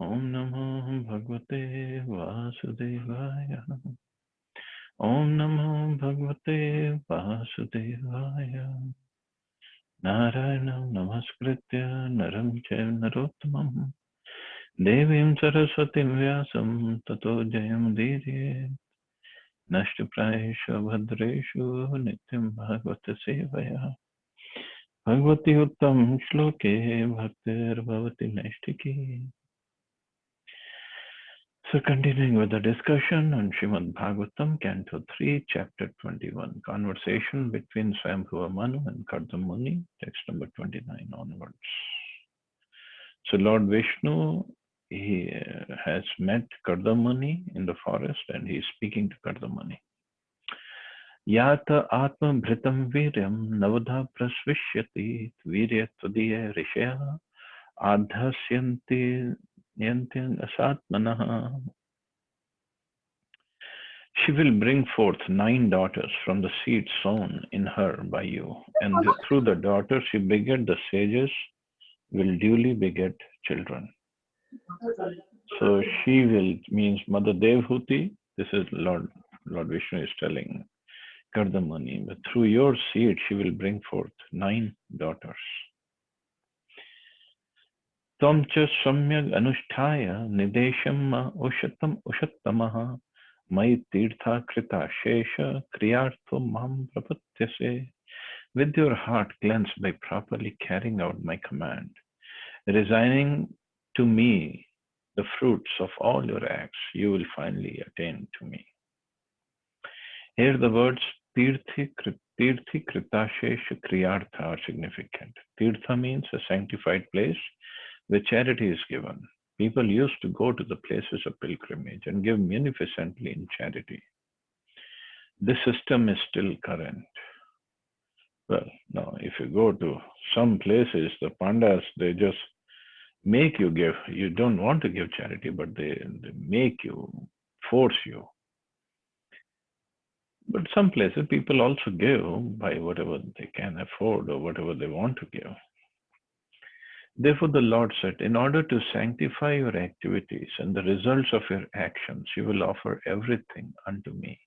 Om Namo Bhagavate Vasudevaya. Om Namo Bhagavate Vasudevaya. Narayanam Namaskritya Naram Chaiva Narottamam Devim Saraswatim Vyasam Tato Jayam Diri Nashtaprayeshu Bhadreshu Nityam Bhagavata Sevaya Bhagavati Uttam Shloke Bhaktir Bhavati Naistiki. So continuing with the discussion on Srimad Bhagavatam, Canto 3, Chapter 21, Conversation between Swayambhuva Manu and Kardama Muni, text number 29 onwards. So Lord Vishnu, he has met Kardama Muni in the forest and he is speaking to Kardama Muni. Yata atma bhritam viryam navadha prasvishyati virya tvadiya rishya adhasyanti nyantin asatmanaha. She will bring forth 9 daughters from the seed sown in her by you, and through the daughters you beget the sages will duly beget children. So she will means Mother Devhuti. This is Lord Vishnu is telling Kardama Muni, but through your seed she will bring forth 9 daughters. Tvam cha samyag anusthaya nidesham ushattamah Mai tirtha krita shesha kriyartho mam prapatyase. With your heart cleansed by properly carrying out my command, resigning to me the fruits of all your acts, you will finally attain to me. Here the words tirthi krita shesha kriyartha are significant. Tirtha means a sanctified place where charity is given. People used to go to the places of pilgrimage and give munificently in charity. This system is still current. Well, now, if you go to some places, the pandas, they just make you give. You don't want to give charity, but they make you, force you. But some places, people also give by whatever they can afford or whatever they want to give. Therefore, the Lord said, in order to sanctify your activities and the results of your actions, you will offer everything unto me.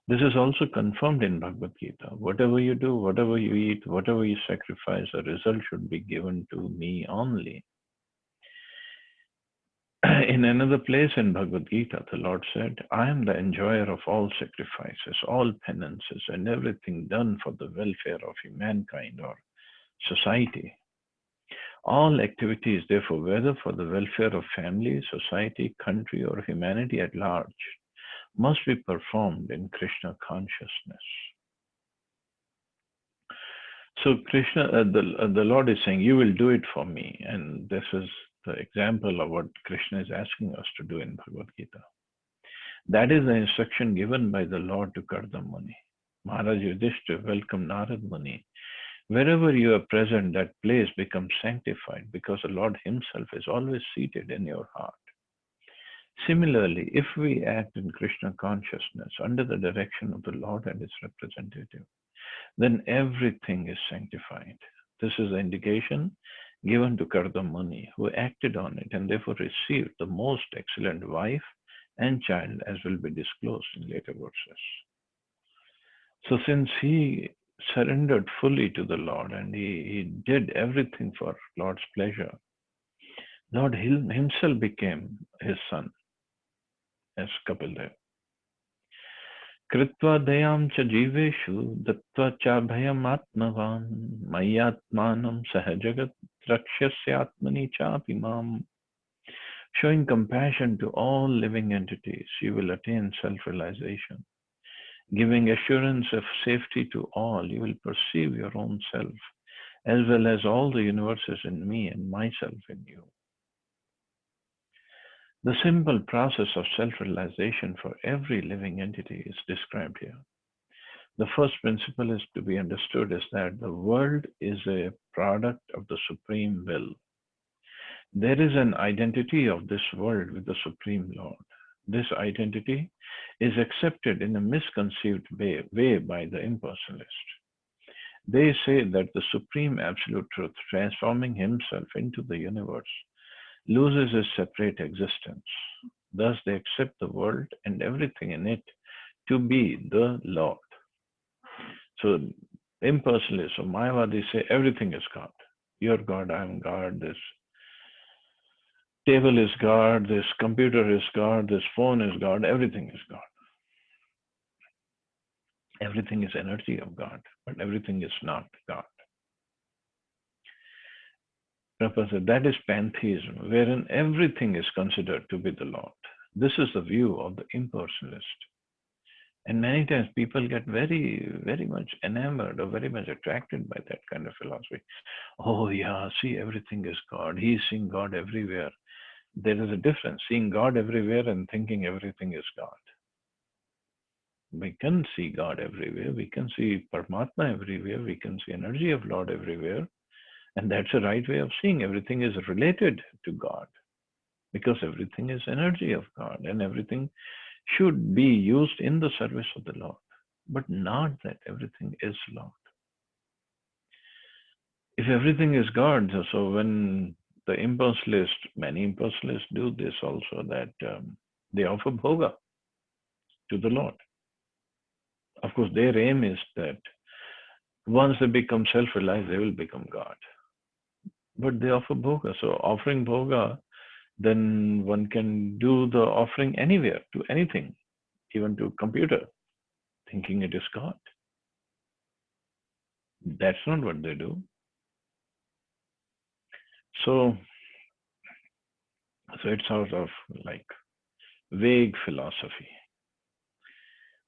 This is also confirmed in Bhagavad Gita. Whatever you do, whatever you eat, whatever you sacrifice, the result should be given to me only. In another place in Bhagavad Gita, the Lord said, I am the enjoyer of all sacrifices, all penances, and everything done for the welfare of mankind or society. All activities, therefore, whether for the welfare of family, society, country, or humanity at large, must be performed in Krishna consciousness. So Krishna, the Lord is saying, you will do it for me. And this is the example of what Krishna is asking us to do in Bhagavad Gita. That is the instruction given by the Lord to Kardama Muni. Maharaj Yudhishthira welcomed Narad Muni. Wherever you are present, that place becomes sanctified because the Lord himself is always seated in your heart. Similarly, if we act in Krishna consciousness under the direction of the Lord and his representative, then everything is sanctified. This is the indication given to Kardama Muni, who acted on it and therefore received the most excellent wife and child, as will be disclosed in later verses. So since he surrendered fully to the Lord and he did everything for Lord's pleasure, Lord himself became his son as Kapil Dev. Kritva dayam cha jiveshu dattva cha bhayam atmavan mayatmanam sahajagat rakshasyatmani chapimam. Showing compassion to all living entities, you will attain self-realization. Giving assurance of safety to all, you will perceive your own self, as well as all the universes in me and myself in you. The simple process of self-realization for every living entity is described here. The first principle is to be understood is that the world is a product of the Supreme Will. There is an identity of this world with the Supreme Lord. This identity is accepted in a misconceived way by the impersonalist. They say that the Supreme Absolute Truth, transforming himself into the universe, loses its separate existence. Thus, they accept the world and everything in it to be the Lord. So, impersonalists or Mayavadis say everything is God. You're God, I'm God, this table is God, this computer is God, this phone is God, everything is God. Everything is energy of God, but everything is not God. Prabhupada said that is pantheism, wherein everything is considered to be the Lord. This is the view of the impersonalist. And many times people get very, very much enamored or very much attracted by that kind of philosophy. Oh, yeah, see, everything is God. He's seeing God everywhere. There is a difference, seeing God everywhere and thinking everything is God. We can see God everywhere. We can see Paramatma everywhere. We can see energy of Lord everywhere. And that's a right way of seeing. Everything is related to God because everything is energy of God and everything should be used in the service of the Lord, but not that everything is Lord. If everything is God, so when the impersonalists, many impersonalists do this also, that they offer bhoga to the Lord. Of course, their aim is that once they become self-realized, they will become God. But they offer bhoga. So offering bhoga, then one can do the offering anywhere, to anything, even to computer, thinking it is God. That's not what they do. So it's sort of like vague philosophy.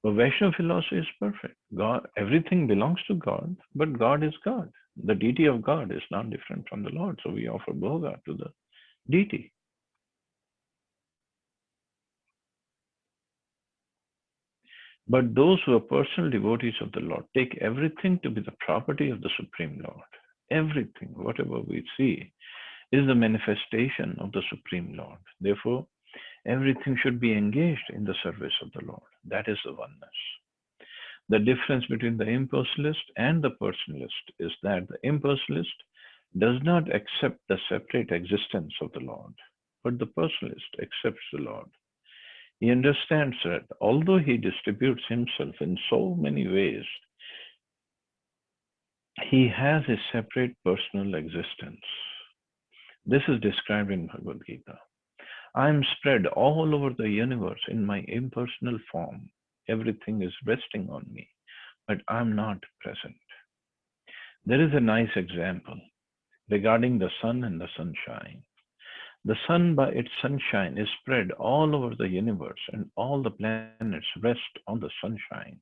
But Vaishnava philosophy is perfect. God, everything belongs to God, but God is God. The deity of God is not different from the Lord. So we offer bhoga to the deity. But those who are personal devotees of the Lord take everything to be the property of the Supreme Lord. Everything, whatever we see, is the manifestation of the Supreme Lord. Therefore, everything should be engaged in the service of the Lord. That is the oneness. The difference between the impersonalist and the personalist is that the impersonalist does not accept the separate existence of the Lord, but the personalist accepts the Lord. He understands that although he distributes himself in so many ways, he has a separate personal existence. This is described in Bhagavad Gita. I am spread all over the universe in my impersonal form. Everything is resting on me, but I'm not present. There is a nice example regarding the sun and the sunshine. The sun, by its sunshine, is spread all over the universe, and all the planets rest on the sunshine.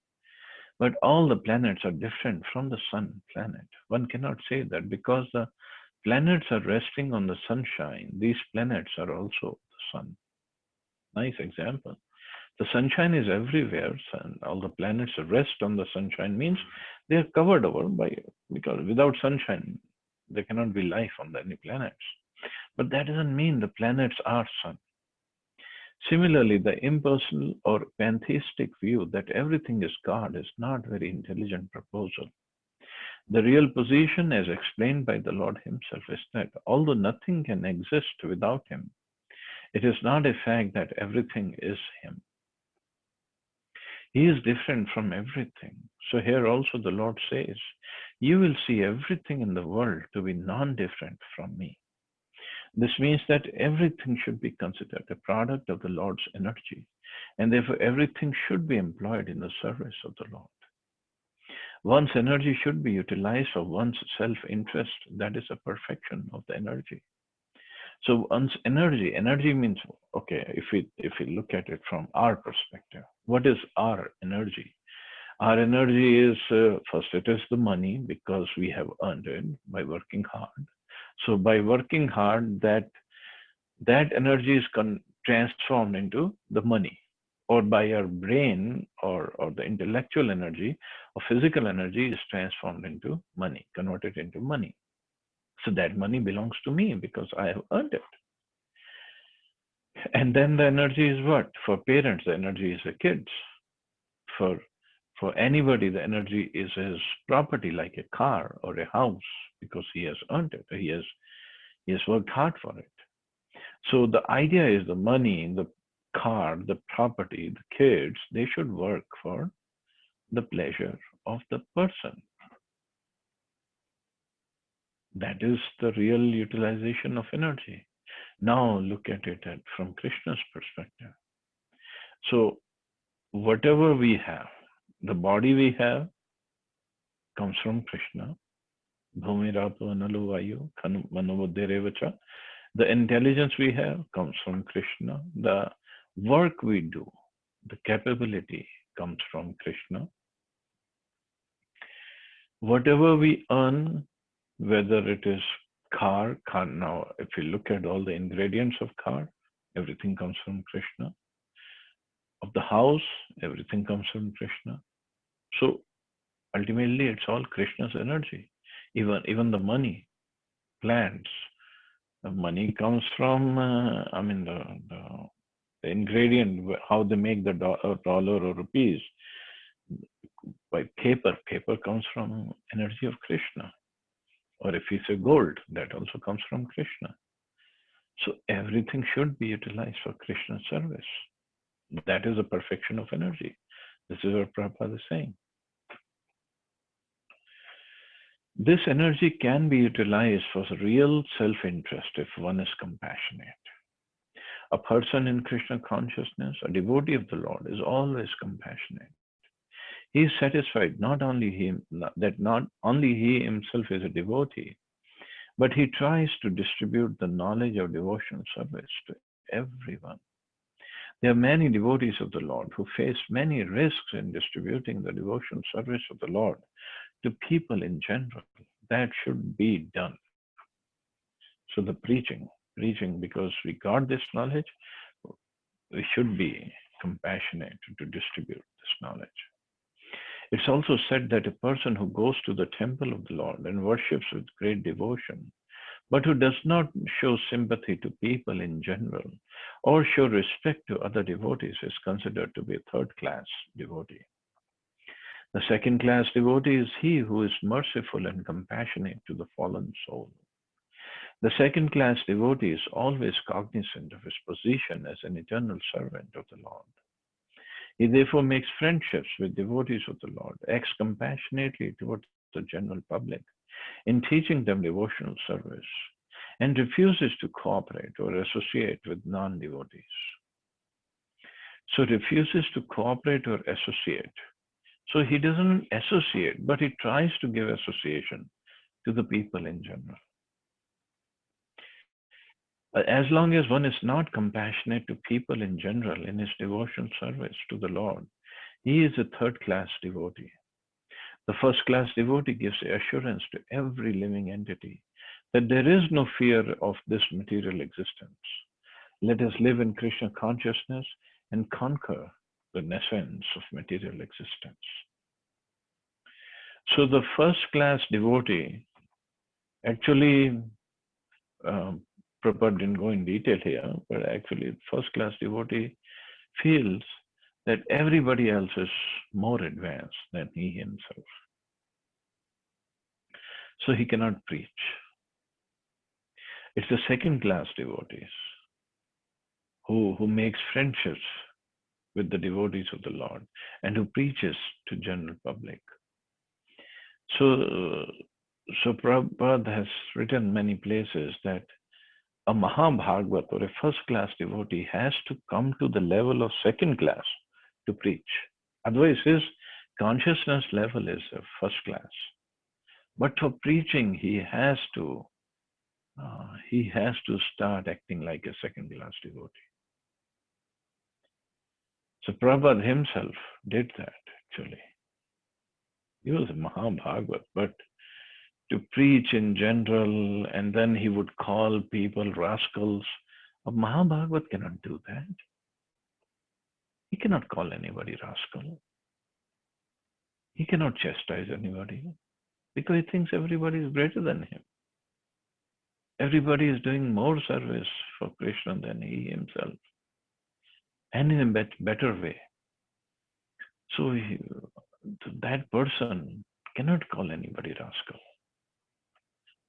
But all the planets are different from the sun planet. One cannot say that because the planets are resting on the sunshine, these planets are also the sun. Nice example. The sunshine is everywhere, and all the planets rest on the sunshine means they are covered over by, because without sunshine, there cannot be life on any planets. But that doesn't mean the planets are sun. Similarly, the impersonal or pantheistic view that everything is God is not very intelligent proposal. The real position, as explained by the Lord himself, is that although nothing can exist without him, it is not a fact that everything is him. He is different from everything. So here also the Lord says, you will see everything in the world to be non-different from me. This means that everything should be considered a product of the Lord's energy, and therefore everything should be employed in the service of the Lord. One's energy should be utilized for one's self-interest. That is a perfection of the energy. So one's energy means, okay, if we look at it from our perspective, what is our energy? Our energy is, first it is the money because we have earned it by working hard. So by working hard, that energy is transformed into the money, or by our brain or the intellectual energy or physical energy is transformed into money, converted into money. So that money belongs to me because I have earned it. And then the energy is what? For parents, the energy is the kids. For anybody, the energy is his property, like a car or a house, because he has earned it. He has worked hard for it. So the idea is the money, the car, the property, the kids, they should work for the pleasure of the person. That is the real utilization of energy. Now look at it from Krishna's perspective. So whatever we have, the body we have comes from Krishna. Bhumi Rapo Analu Vayu Manobuddhirevacha. The intelligence we have comes from Krishna. The work we do, the capability comes from Krishna. Whatever we earn, whether it is car now, if you look at all the ingredients of car, everything comes from Krishna. Of the house, everything comes from Krishna. So ultimately, it's all Krishna's energy. Even the money, plants, the money comes from, the ingredient, how they make the dollar or rupees by paper. Paper comes from energy of Krishna. Or if you say gold, that also comes from Krishna. So everything should be utilized for Krishna's service. That is the perfection of energy. This is what Prabhupada is saying. This energy can be utilized for real self-interest if one is compassionate. A person in Krishna consciousness, a devotee of the Lord, is always compassionate. He is satisfied not only he himself is a devotee, but he tries to distribute the knowledge of devotional service to everyone. There are many devotees of the Lord who face many risks in distributing the devotional service of the Lord to people in general. That should be done. So the preaching, because we got this knowledge, we should be compassionate to distribute this knowledge. It's also said that a person who goes to the temple of the Lord and worships with great devotion, but who does not show sympathy to people in general or show respect to other devotees is considered to be a third-class devotee. The second-class devotee is he who is merciful and compassionate to the fallen soul. The second-class devotee is always cognizant of his position as an eternal servant of the Lord. He therefore makes friendships with devotees of the Lord, acts compassionately towards the general public in teaching them devotional service, and refuses to cooperate or associate with non-devotees. So refuses to cooperate or associate. So he doesn't associate, but he tries to give association to the people in general. As long as one is not compassionate to people in general in his devotional service to the Lord, he is a third-class devotee. The first-class devotee gives assurance to every living entity that there is no fear of this material existence. Let us live in Krishna consciousness and conquer the nescience of material existence. So the first-class devotee, actually, Prabhupada didn't go in detail here, but actually first-class devotee feels that everybody else is more advanced than he himself. So he cannot preach. It's the second-class devotees who makes friendships with the devotees of the Lord and who preaches to general public. So Prabhupada has written many places that a Mahabhagavat or a first-class devotee has to come to the level of second class to preach. Otherwise, his consciousness level is a first class. But for preaching, he has to start acting like a second-class devotee. So Prabhupada himself did that, actually. He was a Mahabhagavat, but to preach in general, and then he would call people rascals. A Mahabhagavat cannot do that. He cannot call anybody rascal. He cannot chastise anybody because he thinks everybody is greater than him. Everybody is doing more service for Krishna than he himself, and in a better way. So that person cannot call anybody rascal.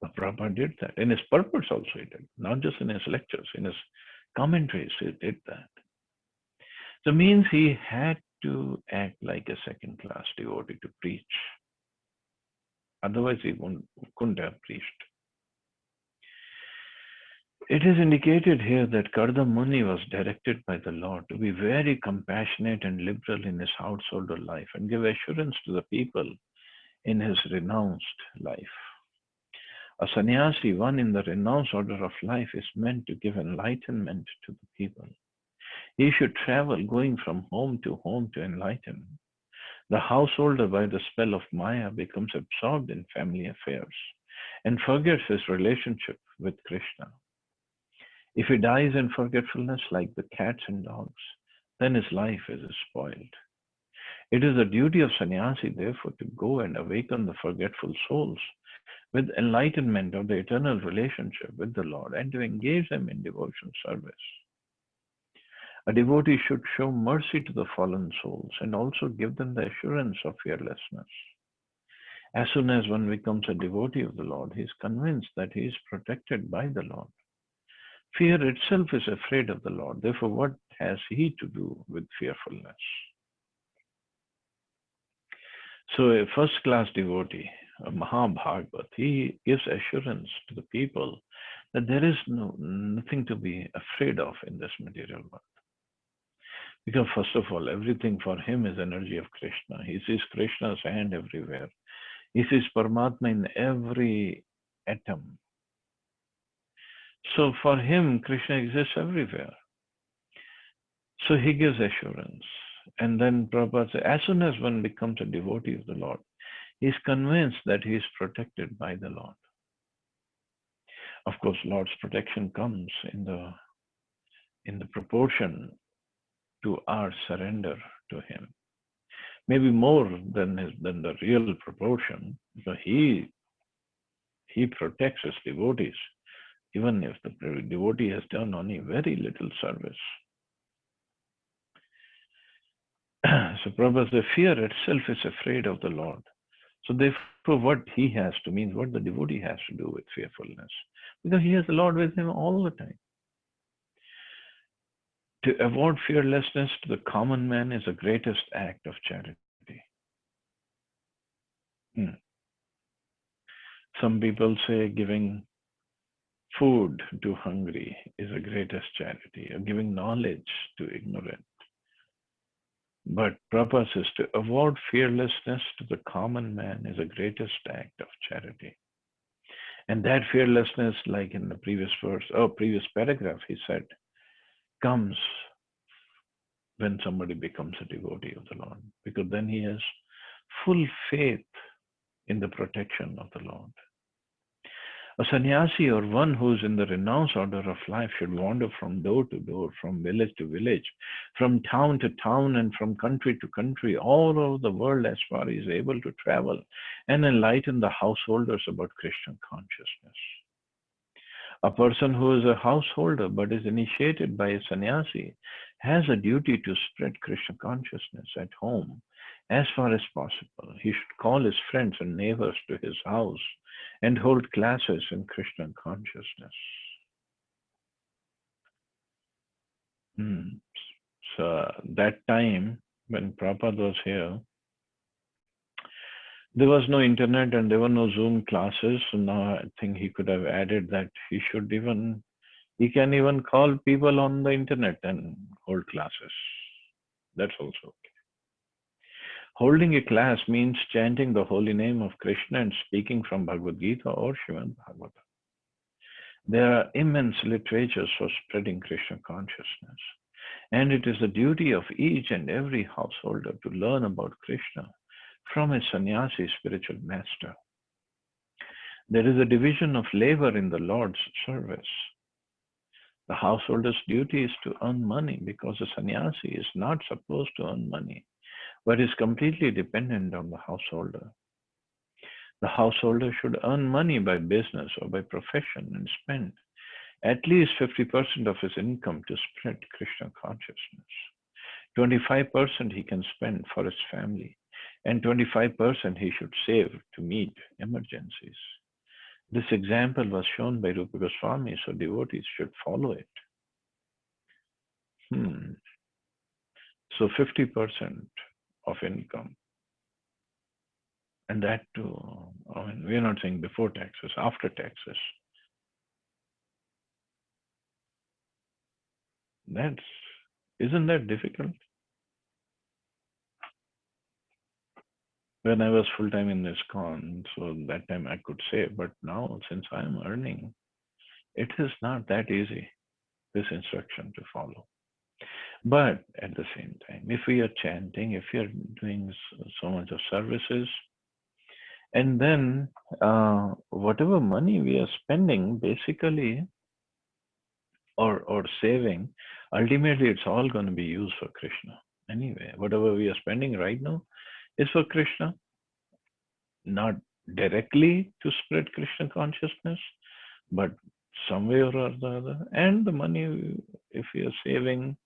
But Prabhupada did that. In his purports also he did, not just in his lectures, in his commentaries he did that. So means he had to act like a second-class devotee to preach. Otherwise he couldn't have preached. It is indicated here that Karda Muni was directed by the Lord to be very compassionate and liberal in his householder life and give assurance to the people in his renounced life. A sannyasi, one in the renounced order of life, is meant to give enlightenment to the people. He should travel, going from home to enlighten. The householder, by the spell of Maya, becomes absorbed in family affairs and forgets his relationship with Krishna. If he dies in forgetfulness like the cats and dogs, then his life is spoiled. It is the duty of sannyasi, therefore, to go and awaken the forgetful souls with enlightenment of the eternal relationship with the Lord and to engage them in devotion service. A devotee should show mercy to the fallen souls and also give them the assurance of fearlessness. As soon as one becomes a devotee of the Lord, he is convinced that he is protected by the Lord. Fear itself is afraid of the Lord. Therefore, what has he to do with fearfulness? So a first-class devotee, a Mahabhagavat, he gives assurance to the people that there is nothing to be afraid of in this material world. Because first of all, everything for him is energy of Krishna. He sees Krishna's hand everywhere. He sees Paramatma in every atom. So for him, Krishna exists everywhere. So he gives assurance. And then Prabhupada says, as soon as one becomes a devotee of the Lord, he is convinced that he is protected by the Lord. Of course, Lord's protection comes in the proportion to our surrender to him. Maybe more than the real proportion, because he protects his devotees, even if the devotee has done only very little service. So Prabhupada says, fear itself is afraid of the Lord. So therefore, what he has to mean, what the devotee has to do with fearfulness, because he has the Lord with him all the time. To award fearlessness to the common man is the greatest act of charity. Some people say giving food to hungry is the greatest charity, or giving knowledge to ignorant. But Prabhupada says to award fearlessness to the common man is the greatest act of charity. And that fearlessness, like in the previous paragraph, he said, comes when somebody becomes a devotee of the Lord, because then he has full faith in the protection of the Lord. A sannyasi, or one who is in the renounced order of life, should wander from door to door, from village to village, from town to town, and from country to country, all over the world as far as he is able to travel, and enlighten the householders about Krishna consciousness. A person who is a householder but is initiated by a sannyasi has a duty to spread Krishna consciousness at home as far as possible. He should call his friends and neighbors to his house and hold classes in Krishna consciousness. So that time when Prabhupada was here, there was no internet and there were no Zoom classes. So now I think he could have added that he can even call people on the internet and hold classes. That's also okay. Holding a class means chanting the holy name of Krishna and speaking from Bhagavad Gita or Srimad Bhagavatam. There are immense literatures for spreading Krishna consciousness, and it is the duty of each and every householder to learn about Krishna from a sannyasi spiritual master. There is a division of labor in the Lord's service. The householder's duty is to earn money, because the sannyasi is not supposed to earn money, but is completely dependent on the householder. The householder should earn money by business or by profession and spend at least 50% of his income to spread Krishna consciousness. 25% he can spend for his family, and 25% he should save to meet emergencies. This example was shown by Rupa Goswami, so devotees should follow it. So 50% of income, and that too, I mean, we're not saying before taxes, after taxes. Isn't that difficult? When I was full-time in ISKCON, so that time I could say, but now since I'm earning, it is not that easy, this instruction to follow. But at the same time, if we are chanting, if we are doing so much of services, and then whatever money we are spending, basically, or saving, ultimately it's all going to be used for Krishna. Anyway, whatever we are spending right now is for Krishna, not directly to spread Krishna consciousness, but somewhere or the other. And the money, if we are saving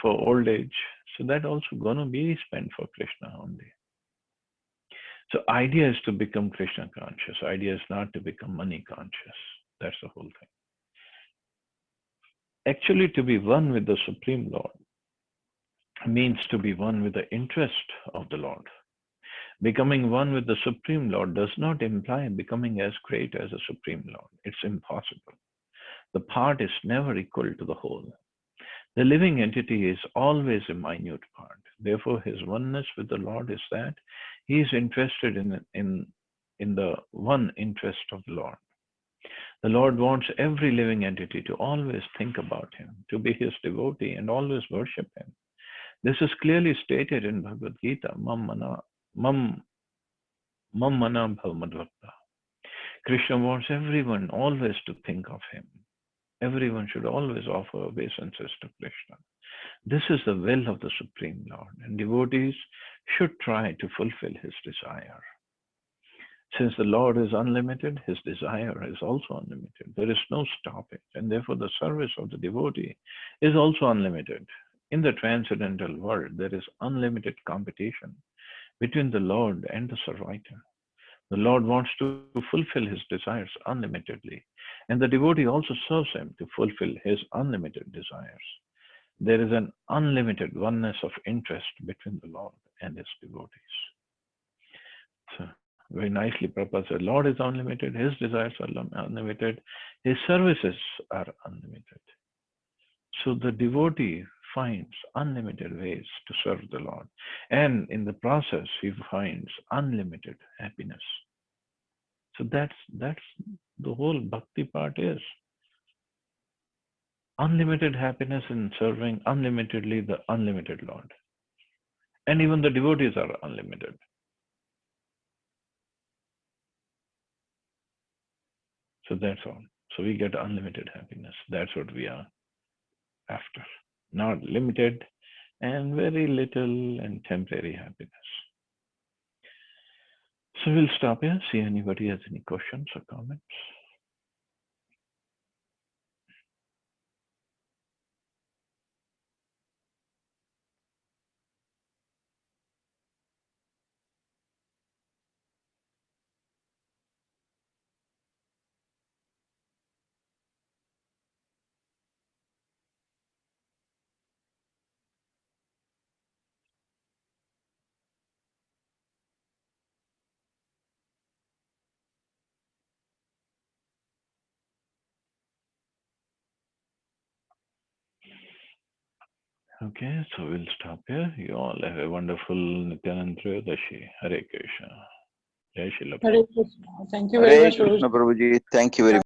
for old age, so that also going to be spent for Krishna only. So idea is to become Krishna conscious. Idea is not to become money conscious. That's the whole thing. Actually, to be one with the Supreme Lord means to be one with the interest of the Lord. Becoming one with the Supreme Lord does not imply becoming as great as the Supreme Lord. It's impossible. The part is never equal to the whole. The living entity is always a minute part. Therefore, his oneness with the Lord is that he is interested in the one interest of the Lord. The Lord wants every living entity to always think about him, to be his devotee, and always worship him. This is clearly stated in Bhagavad Gita, Mam mana bhav madbhakta. Krishna wants everyone always to think of him. Everyone should always offer obeisances to Krishna. This is the will of the Supreme Lord, and devotees should try to fulfill his desire. Since the Lord is unlimited, his desire is also unlimited. There is no stoppage, and therefore the service of the devotee is also unlimited. In the transcendental world, there is unlimited competition between the Lord and the servitor. The Lord wants to fulfill his desires unlimitedly, and the devotee also serves him to fulfill his unlimited desires. There is an unlimited oneness of interest between the Lord and his devotees. So, very nicely, Prabhupada said, Lord is unlimited, his desires are unlimited, his services are unlimited. So the devotee finds unlimited ways to serve the Lord. And in the process, he finds unlimited happiness. So that's the whole bhakti part is. Unlimited happiness in serving unlimitedly the unlimited Lord. And even the devotees are unlimited. So that's all. So we get unlimited happiness. That's what we are after. Not limited and very little and temporary happiness. So we'll stop here. See anybody has any questions or comments. Okay, so we'll stop here. You all have a wonderful Nityanand Triyodashi. Hare Krishna. Jai Shri Hare Krishna. Thank you very Hare much, Krishna, Prabhuji. Thank you very much.